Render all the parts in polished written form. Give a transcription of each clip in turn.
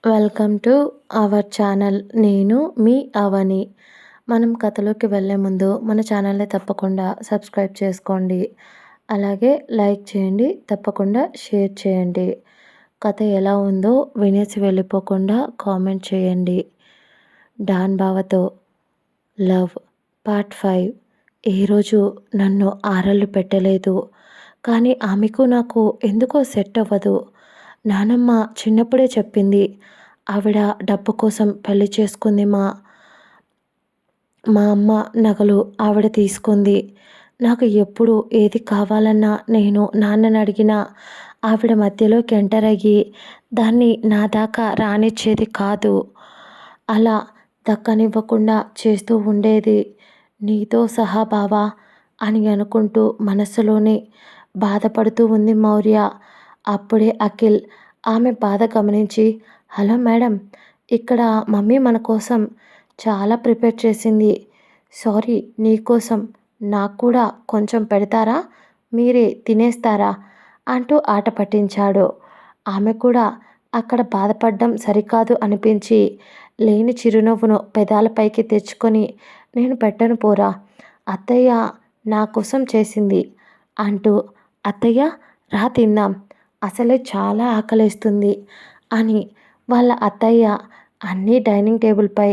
Welcome to our channel. నేను మీ అవని. మనం కథలోకి వెళ్ళే ముందు మన ఛానల్ని తప్పకుండా సబ్స్క్రైబ్ చేసుకోండి. అలాగే లైక్ చేయండి, తప్పకుండా షేర్ చేయండి. కథ ఎలా ఉందో వినేసి వెళ్ళిపోకుండా కామెంట్ చేయండి. డాన్ బావతో లవ్ పార్ట్ 5. ఈరోజు నన్ను ఆరళ్ళు పెట్టలేదు, కానీ ఆమెకు నాకు ఎందుకో సెట్ అవ్వదు. నానమ్మ చిన్నప్పుడే చెప్పింది, ఆవిడ డబ్బు కోసం పెళ్లి చేసుకుంది. మా అమ్మ నగలు ఆవిడ తీసుకుంది. నాకు ఎప్పుడు ఏది కావాలన్నా నేను నాన్నని అడిగినా ఆవిడ మధ్యలోకి ఎంటర్ అయ్యి దాన్ని నా దాకా రానిచ్చేది కాదు. అలా దక్కనివ్వకుండా చేస్తూ ఉండేది. నీతో సహా బావా అని అనుకుంటూ మనసులోనే బాధపడుతూ ఉంది మౌర్య. అప్పుడే అఖిల్ ఆమె బాధ గమనించి, హలో మేడం, ఇక్కడ మమ్మీ మన కోసం చాలా ప్రిపేర్ చేసింది. సారీ, నీకోసం నాకు కూడా కొంచెం పెడతారా, మీరే తినేస్తారా అంటూ ఆట పట్టించాడు. ఆమె కూడా అక్కడ బాధపడడం సరికాదు అనిపించి లేని చిరునవ్వును పెదాలపైకి తెచ్చుకొని, నేను పెట్టను పోరా, అత్తయ్య నా కోసం చేసింది అంటూ, అత్తయ్య రా తిందాం, అసలే చాలా ఆకలేస్తుంది అని వాళ్ళ అత్తయ్య అన్నీ డైనింగ్ టేబుల్పై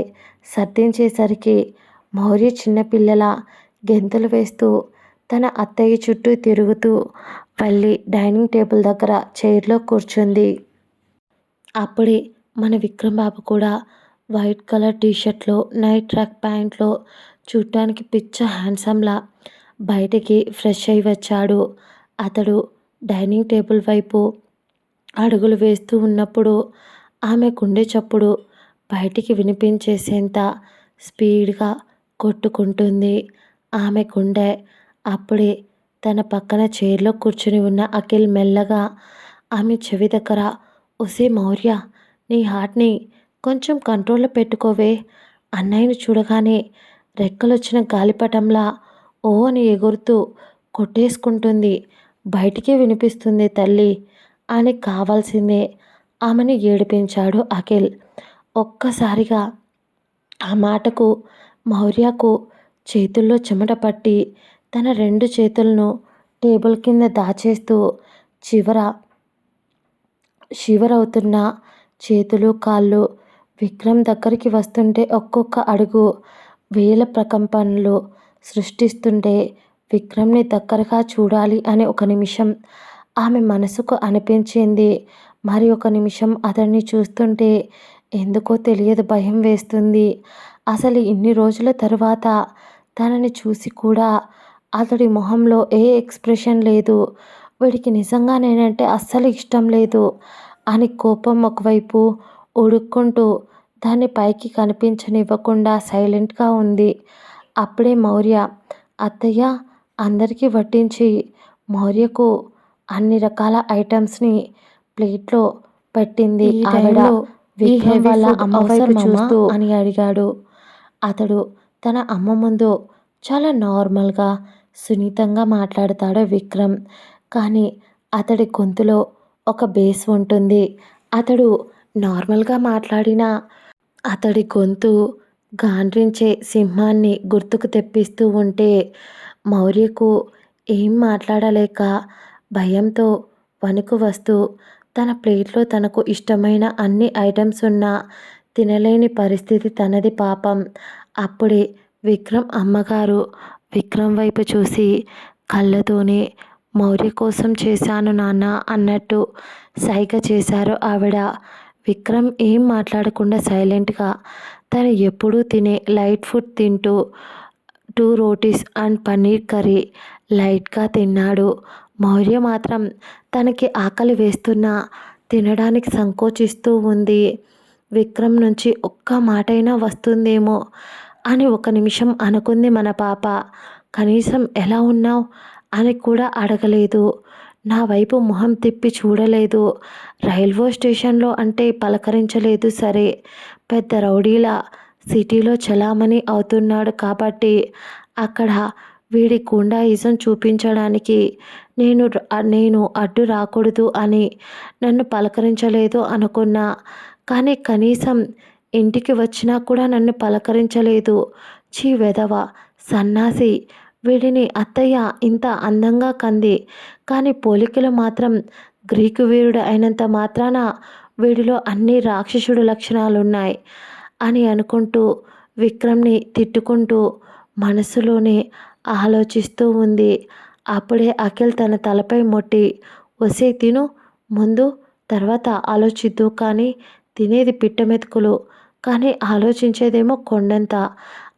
సర్దించేసరికి మౌర్య చిన్నపిల్లల గెంతులు వేస్తూ తన అత్తయ్య చుట్టూ తిరుగుతూ వెళ్ళి డైనింగ్ టేబుల్ దగ్గర చైర్లో కూర్చుంది. అప్పుడే మన విక్రమ్ బాబు కూడా వైట్ కలర్ టీషర్ట్లో నైట్ ట్రాక్ ప్యాంట్లో చూడటానికి పిచ్చ హ్యాండ్సమ్లా బయటికి ఫ్రెష్ అయి వచ్చాడు. అతడు డైనింగ్ టేబుల్ వైపు అడుగులు వేస్తూ ఉన్నప్పుడు ఆమె గుండె చప్పుడు బయటికి వినిపించేసేంత స్పీడ్గా కొట్టుకుంటుంది ఆమె గుండె. అప్పుడే తన పక్కన చైర్లో కూర్చుని ఉన్న అఖిల్ మెల్లగా ఆమె చెవి దగ్గర, ఒసే మౌర్య, నీ హార్ట్ని కొంచెం కంట్రోల్లో పెట్టుకోవే. అన్నయ్యను చూడగానే రెక్కలొచ్చిన గాలిపటంలా ఓ అని ఎగురుతూ కొట్టేసుకుంటుంది. బయటికే వినిపిస్తుంది తల్లి అని కావాల్సిందే ఆమెను ఏడిపించాడు అఖిల్. ఒక్కసారిగా ఆ మాటకు మౌర్యకు చేతుల్లో చెమట పట్టి తన 2 చేతులను టేబుల్ కింద దాచేస్తూ షివరవుతున్న చేతులు కాళ్ళు విక్రమ్ దగ్గరికి వస్తుంటే ఒక్కొక్క అడుగు వేల ప్రకంపనలు సృష్టిస్తుంటే విక్రమ్ని దగ్గరగా చూడాలి అని ఒక నిమిషం ఆమె మనసుకు అనిపించింది. మరి ఒక నిమిషం అతన్ని చూస్తుంటే ఎందుకో తెలియదు భయం వేస్తుంది. అసలు ఇన్ని రోజుల తరువాత తనని చూసి కూడా అతడి మొహంలో ఏ ఎక్స్ప్రెషన్ లేదు. వీడికి నిజంగా నేనంటే అస్సలు ఇష్టం లేదు అని కోపం ఒకవైపు ఉడుక్కుంటూ దాన్ని పైకి కనిపించనివ్వకుండా సైలెంట్గా ఉంది. అప్పుడే మౌర్య, అత్తయ్య అందరికీ వడ్డించి మౌర్యకు అన్ని రకాల ఐటమ్స్ని ప్లేట్లో పెట్టింది. ఆవిడ విక్రమ్ వాళ్ళ అమ్మ వైపు చూస్తూ అని అడిగాడు. అతడు తన అమ్మ ముందు చాలా నార్మల్గా సున్నితంగా మాట్లాడతాడు విక్రమ్. కానీ అతడి గొంతులో ఒక బేస్ ఉంటుంది. అతడు నార్మల్గా మాట్లాడినా అతడి గొంతు గాండ్రించే సింహాన్ని గుర్తుకు తెప్పిస్తూ ఉంటే మౌర్యకు ఏం మాట్లాడలేక భయంతో వణుకు వస్తూ తన ప్లేట్లో తనకు ఇష్టమైన అన్ని ఐటమ్స్ ఉన్నా తినలేని పరిస్థితి తనది పాపం. అప్పుడే విక్రమ్ అమ్మగారు విక్రమ్ వైపు చూసి కళ్ళతోనే, మౌర్య కోసం చేశాను నాన్న అన్నట్టు సైగ చేశారు ఆవిడ. విక్రమ్ ఏం మాట్లాడకుండా సైలెంట్గా తను ఎప్పుడూ తినే లైట్ ఫుడ్ తింటూ 2 రోటీస్ అండ్ పన్నీర్ కర్రీ లైట్గా తిన్నాడు. మౌర్య మాత్రం తనకి ఆకలి వేస్తున్నా తినడానికి సంకోచిస్తూ ఉంది. విక్రమ్ నుంచి ఒక్క మాటైనా వస్తుందేమో అని ఒక నిమిషం అనుకుంది మన పాప. కనీసం ఎలా ఉన్నావు అని కూడా అడగలేదు. నా వైపు మొహం తిప్పి చూడలేదు. రైల్వే స్టేషన్లో అంటే పలకరించలేదు సరే, పెద్ద రౌడీలా సిటీలో చలామణి అవుతున్నాడు కాబట్టి అక్కడ వీడి గూండాయిజం చూపించడానికి నేను అడ్డు రాకూడదు అని నన్ను పలకరించలేదు అనుకున్నా. కానీ కనీసం ఇంటికి వచ్చినా కూడా నన్ను పలకరించలేదు. ఛీ వెధవ, సన్నాసి, వీడిని అత్తయ్య ఇంత అందంగా కంది, కానీ పోలికలు మాత్రం గ్రీకు వీరుడు అయినంత మాత్రాన వీడిలో అన్ని రాక్షసుడు లక్షణాలున్నాయి అని అనుకుంటూ విక్రమ్ని తిట్టుకుంటూ మనసులోనే ఆలోచిస్తూ ఉంది. అప్పుడే అఖిల్ తన తలపై మొట్టి, ఒసేయ్ తిను ముందు, తర్వాత ఆలోచిద్దు కానీ తినేది పిట్టమెతుకులు, కానీ ఆలోచించేదేమో కొండంత.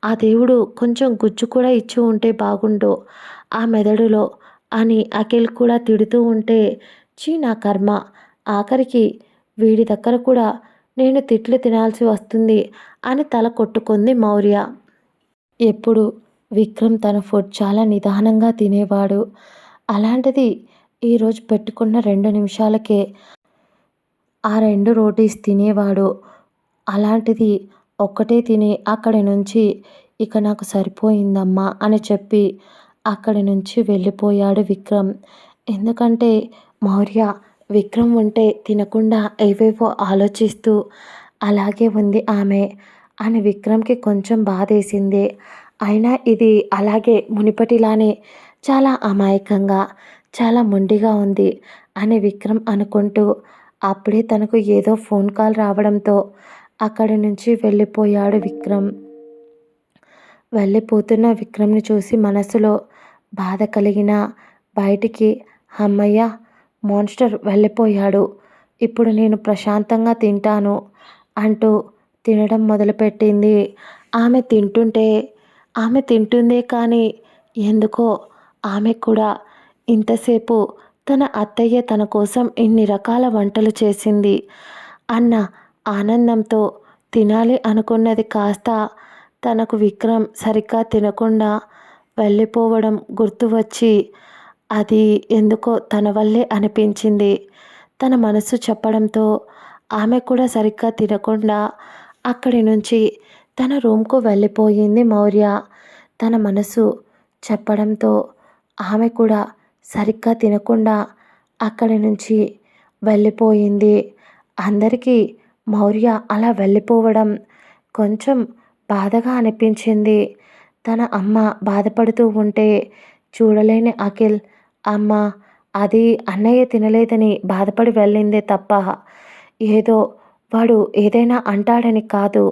ఆ దేవుడు కొంచెం గుజ్జు కూడా ఇచ్చి ఉంటే బాగుండు ఆ మెదడులో అని అఖిల్ కూడా తిడుతూ ఉంటే, ఛీ నా కర్మ, ఆఖరికి వీడి దగ్గర కూడా నేను తిట్లు తినాల్సి వస్తుంది అని తల కొట్టుకుంది మౌర్య. ఎప్పుడు విక్రమ్ తన ఫుడ్ చాలా నిదానంగా తినేవాడు. అలాంటిది ఈరోజు పెట్టుకున్న 2 నిమిషాలకే ఆ 2 రోటీస్ తినేవాడు. అలాంటిది ఒక్కటే తిని అక్కడి నుంచి ఇక నాకు సరిపోయిందమ్మా అని చెప్పి అక్కడి నుంచి వెళ్ళిపోయాడు విక్రమ్. ఎందుకంటే మౌర్య విక్రమ్ ఉంటే తినకుండా ఏవేవో ఆలోచిస్తూ అలాగే ఉంది ఆమె అని విక్రమ్కి కొంచెం బాధేసింది. అయినా ఇది అలాగే మునిపటిలానే చాలా అమాయకంగా, చాలా మొండిగా ఉంది అని విక్రమ్ అనుకుంటూ అప్పుడే తనకు ఏదో ఫోన్ కాల్ రావడంతో అక్కడి నుంచి వెళ్ళిపోయాడు విక్రమ్. వెళ్ళిపోతున్న విక్రమ్ని చూసి మనసులో బాధ కలిగిన బయటికి హమ్మయ్య, మాన్స్టర్ వెళ్ళిపోయాడు, ఇప్పుడు నేను ప్రశాంతంగా తింటాను అంటూ తినడం మొదలుపెట్టింది. ఆమె తింటుందే కానీ ఎందుకో ఆమె కూడా ఇంతసేపు తన అత్తయ్య తన కోసం ఇన్ని రకాల వంటలు చేసింది అన్న ఆనందంతో తినాలి అనుకున్నది కాస్త తనకు విక్రమ్ సరిగ్గా తినకుండా వెళ్ళిపోవడం గుర్తు వచ్చి అది ఎందుకో తన వల్లే అనిపించింది. తన మనసు చెప్పడంతో ఆమె కూడా సరిగ్గా తినకుండా అక్కడి నుంచి తన రూమ్కు వెళ్ళిపోయింది మౌర్య. తన మనసు చెప్పడంతో ఆమె కూడా సరిగ్గా తినకుండా అక్కడి నుంచి వెళ్ళిపోయింది. అందరికీ మౌర్య అలా వెళ్ళిపోవడం కొంచెం బాధగా అనిపించింది. తన అమ్మ బాధపడుతూ ఉంటే చూడలేని అఖిల్, అమ్మ అది అన్నయ్య తినలేదని బాధపడి వెళ్ళిందే తప్ప ఏదో వాడు ఏదైనా అంటాడని కాదు.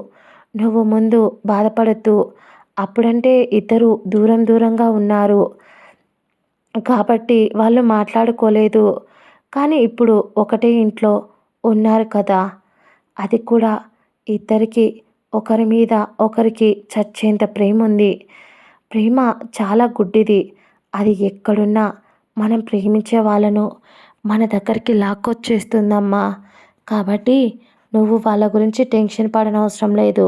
నువ్వు ముందు బాధపడద్దు, అప్పుడంటే ఇద్దరు దూరం దూరంగా ఉన్నారు కాబట్టి వాళ్ళు మాట్లాడుకోలేదు. కానీ ఇప్పుడు ఒకటే ఇంట్లో ఉన్నారు కదా, అది కూడా ఇద్దరికి ఒకరి మీద ఒకరికి చచ్చేంత ప్రేమ ఉంది. ప్రేమ చాలా గుడ్డిది. అది ఎక్కడున్నా మనం ప్రేమించే వాళ్ళను మన దగ్గరికి లాక్కొచ్చేస్తుందమ్మా. కాబట్టి నువ్వు వాళ్ళ గురించి టెన్షన్ పడనవసరం లేదు.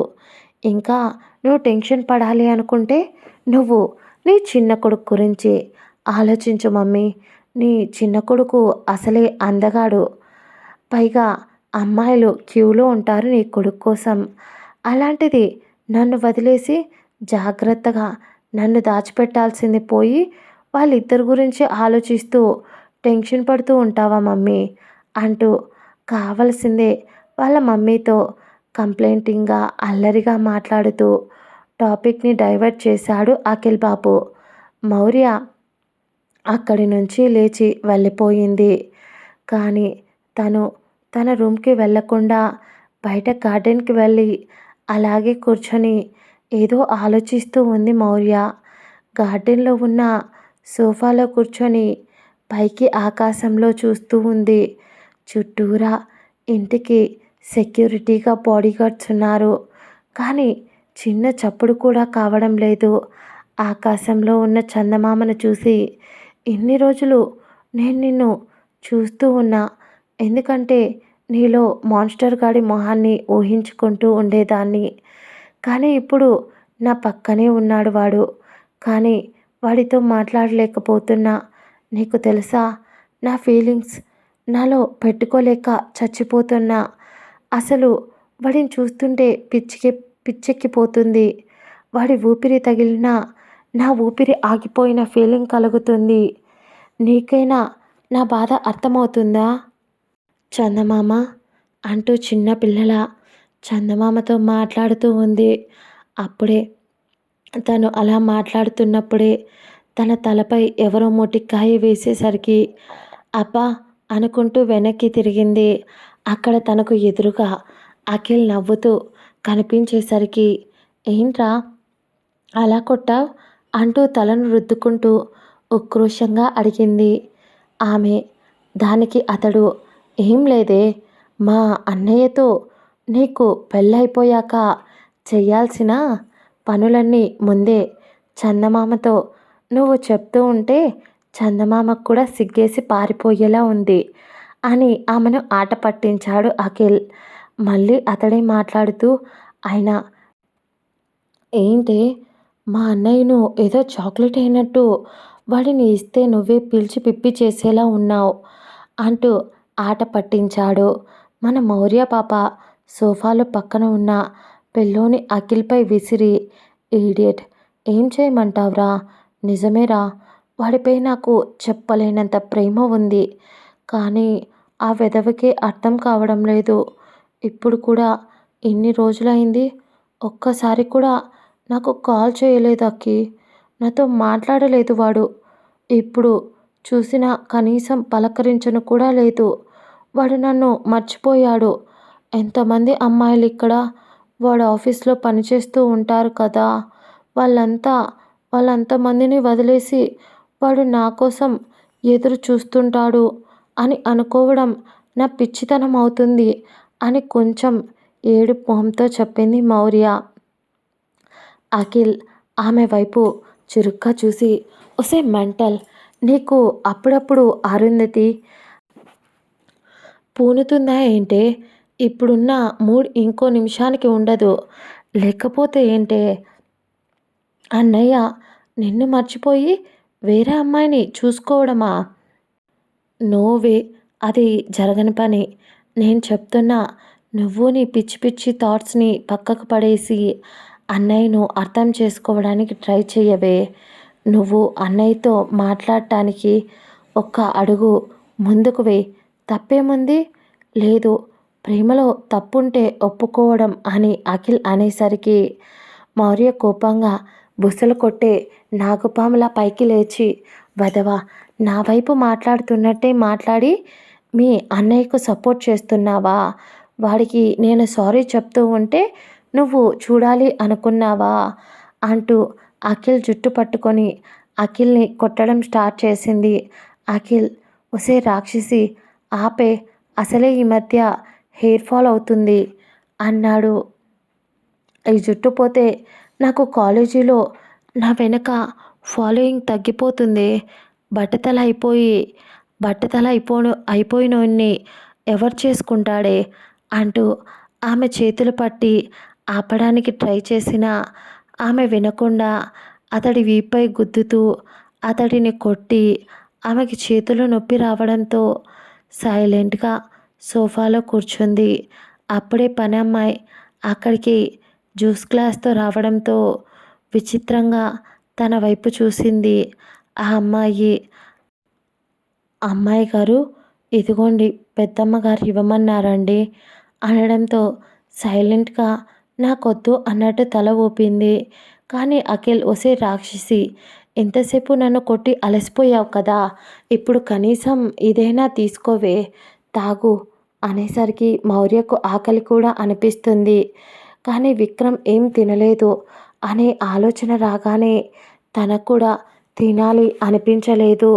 ఇంకా నువ్వు టెన్షన్ పడాలి అనుకుంటే నువ్వు నీ చిన్న కొడుకు గురించి ఆలోచించు మమ్మీ. నీ చిన్న కొడుకు అసలే అందగాడు, పైగా అమ్మాయిలు క్యూలో ఉంటారు నీ కొడుకు కోసం. అలాంటిది నన్ను వదిలేసి జాగ్రత్తగా నన్ను దాచిపెట్టాల్సింది పోయి వాళ్ళిద్దరి గురించి ఆలోచిస్తూ టెన్షన్ పడుతూ ఉంటావా మమ్మీ అంటూ కావలసిందే వాళ్ళ మమ్మీతో కంప్లైంటింగ్గా అల్లరిగా మాట్లాడుతూ టాపిక్ని డైవర్ట్ చేశాడు అఖిల్ బాబు. మౌర్య అక్కడి నుంచి లేచి వెళ్ళిపోయింది. కానీ తను తన రూమ్కి వెళ్ళకుండా బయట గార్డెన్కి వెళ్ళి అలాగే కూర్చొని ఏదో ఆలోచిస్తూ ఉంది మౌర్య. గార్డెన్లో ఉన్న సోఫాలో కూర్చొని పైకి ఆకాశంలో చూస్తూ ఉంది. చుట్టూరా ఇంటికి సెక్యూరిటీగా బాడీగార్డ్స్ ఉన్నారు, కానీ చిన్న చప్పుడు కూడా కావడం లేదు. ఆకాశంలో ఉన్న చందమామను చూసి ఇన్ని రోజులు నేను నిన్ను చూస్తూ ఉన్నా, ఎందుకంటే నీలో మాన్స్టర్ గాడి మొహాన్ని ఊహించుకుంటూ ఉండేదాన్ని. కానీ ఇప్పుడు నా పక్కనే ఉన్నాడు వాడు, కానీ వాడితో మాట్లాడలేకపోతున్నా. నీకు తెలుసా నా ఫీలింగ్స్ నాలో పెట్టుకోలేక చచ్చిపోతున్నా. అసలు వాడిని చూస్తుంటే పిచ్చెక్కిపోతుంది. వాడి ఊపిరి తగిలినా నా ఊపిరి ఆగిపోయిన ఫీలింగ్ కలుగుతుంది. నీకైనా నా బాధ అర్థమవుతుందా? చందమామ, అంటూ చిన్న పిల్లల చందమామతో మాట్లాడుతూ ఉంది. అప్పుడే తను అలా మాట్లాడుతున్నప్పుడే తన తలపై ఎవరో మొటిక్కాయ వేసేసరికి అబ్బా అనుకుంటూ వెనక్కి తిరిగింది. అక్కడ తనకు ఎదురుగా అఖిల్ నవ్వుతూ కనిపించేసరికి ఏంట్రా అలా కొట్టావ్ అంటూ తలను రుద్దుకుంటూ ఉక్రోషంగా అడిగింది ఆమె. దానికి అతడు ఏం లేదే, మా అన్నయ్యతో నీకు పెళ్ళైపోయాక చెయ్యాల్సిన పనులన్నీ ముందే చందమామతో నువ్వు చెప్తూ ఉంటే చందమామకు కూడా సిగ్గేసి పారిపోయేలా ఉంది అని ఆమెను ఆట పట్టించాడు అఖిల్. మళ్ళీ అతడే మాట్లాడుతూ అయినా ఏంటే మా అన్నయ్యను ఏదో చాక్లెట్ అయినట్టు వాడిని ఇస్తే నువ్వే పిలిచి పిప్పి చేసేలా ఉన్నావు అంటూ ఆట పట్టించాడు. మన మౌర్య పాప సోఫాలో పక్కన ఉన్న పిల్లోని అఖిల్పై విసిరి ఈడియట్ ఏం చేయమంటావురా, నిజమేరా వాడిపై నాకు చెప్పలేనంత ప్రేమ ఉంది. కానీ ఆ వెధవకి అర్థం కావడం లేదు. ఇప్పుడు కూడా ఇన్ని రోజులైంది ఒక్కసారి కూడా నాకు కాల్ చేయలేదు అక్కి. నాతో మాట్లాడలేదు వాడు. ఇప్పుడు చూసినా కనీసం పలకరించను కూడా లేదు. వాడు నన్ను మర్చిపోయాడు. ఎంతమంది అమ్మాయిలు ఇక్కడ వాడు ఆఫీస్లో పనిచేస్తూ ఉంటారు కదా, వాళ్ళంతమందిని వదిలేసి వాడు నా కోసం ఎదురు చూస్తుంటాడు అని అనుకోవడం నా పిచ్చితనం అవుతుంది అని కొంచెం ఏడుపు మొహంతో చెప్పింది మౌర్య. అఖిల్ ఆమె వైపు చురుగ్గా చూసి ఒసే మెంటల్, నీకు అప్పుడప్పుడు అరుంధతి పూనుతుందా ఏంటే? ఇప్పుడున్న మూడ్ ఇంకో నిమిషానికి ఉండదు. లేకపోతే ఏంటే? అన్నయ్య నిన్ను మర్చిపోయి వేరే అమ్మాయిని చూసుకోవడమా? నోవే, అది జరగని పని. నేను చెప్తున్నా, నువ్వు నీ పిచ్చి పిచ్చి థాట్స్ని పక్కకు పడేసి అన్నయ్యను అర్థం చేసుకోవడానికి ట్రై చెయ్యవే. నువ్వు అన్నయ్యతో మాట్లాడటానికి ఒక్క అడుగు ముందుకు వే. తప్పేముంది? లేదు, ప్రేమలో తప్పుంటే ఒప్పుకోవడం అని అఖిల్ అనేసరికి మౌర్య కోపంగా బుసలు కొట్టే నాగుపాములా పైకి లేచి వదవా, నా వైపు మాట్లాడుతున్నట్టే మాట్లాడి మీ అన్నయ్యకు సపోర్ట్ చేస్తున్నావా? వాడికి నేను సారీ చెప్తూ ఉంటే నువ్వు చూడాలి అనుకున్నావా అంటూ అఖిల్ జుట్టు పట్టుకొని అఖిల్ని కొట్టడం స్టార్ట్ చేసింది. అఖిల్ ఒసే రాక్షసి ఆపే, అసలే ఈ మధ్య హెయిర్ ఫాల్ అవుతుంది అన్నాడు. ఈ జుట్టు పోతే నాకు కాలేజీలో నా వెనక ఫాలోయింగ్ తగ్గిపోతుంది. బట్టతల అయిపోయినోన్ని ఎవరు చేసుకుంటాడే అంటూ ఆమె చేతులు పట్టి ఆపడానికి ట్రై చేసినా ఆమె వినకుండా అతడి వీపై గుద్దుతూ అతడిని కొట్టి ఆమెకి చేతులు నొప్పి రావడంతో సైలెంట్గా సోఫాలో కూర్చుంది. అప్పుడే పని అమ్మాయి అక్కడికి జ్యూస్ గ్లాస్తో రావడంతో విచిత్రంగా తన వైపు చూసింది. ఆ అమ్మాయి గారు ఇదిగోండి పెద్దమ్మ గారు ఇవ్వమన్నారండి అనడంతో సైలెంట్గా నాకొద్దు అన్నట్టు తల ఊపింది. కానీ అఖిల్ ఒసే రాక్షసి, ఎంతసేపు నన్ను కొట్టి అలసిపోయావు కదా, ఇప్పుడు కనీసం ఇదైనా తీసుకోవే, తాగు అనేసరికి మౌర్యకు ఆకలి కూడా అనిపిస్తుంది. కానీ విక్రమ్ ఏం తినలేదు అనే ఆలోచన రాగానే తనకు కూడా తినాలి అనిపించలేదు.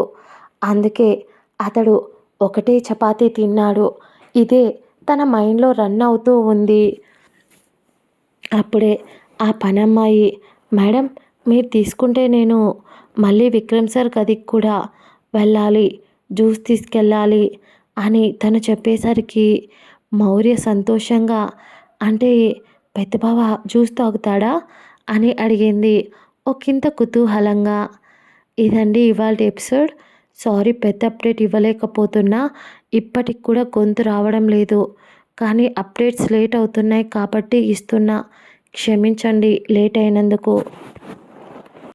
అందుకే అతడు ఒకటే చపాతీ తిన్నాడు. ఇదే తన మైండ్లో రన్ అవుతూ ఉంది. అప్పుడే ఆ పనమ్మాయి, మేడం మీరు తీసుకుంటే నేను మళ్ళీ విక్రమ్ సార్ గదికి కూడా వెళ్ళాలి, జ్యూస్ తీసుకెళ్ళాలి అని తను చెప్పేసరికి మౌర్య సంతోషంగా, అంటే పెద్దబావ జ్యూస్ తాగుతాడా అని అడిగింది ఒకంత కుతూహలంగా. ఇదండి ఇవాళ ఎపిసోడ్. సారీ పెద్ద అప్డేట్ ఇవ్వలేకపోతున్నా, ఇప్పటికి కూడా గొంతు రావడం లేదు. కానీ అప్డేట్స్ లేట్ అవుతున్నాయి కాబట్టి ఇస్తున్నా, క్షమించండి లేట్ అయినందుకు.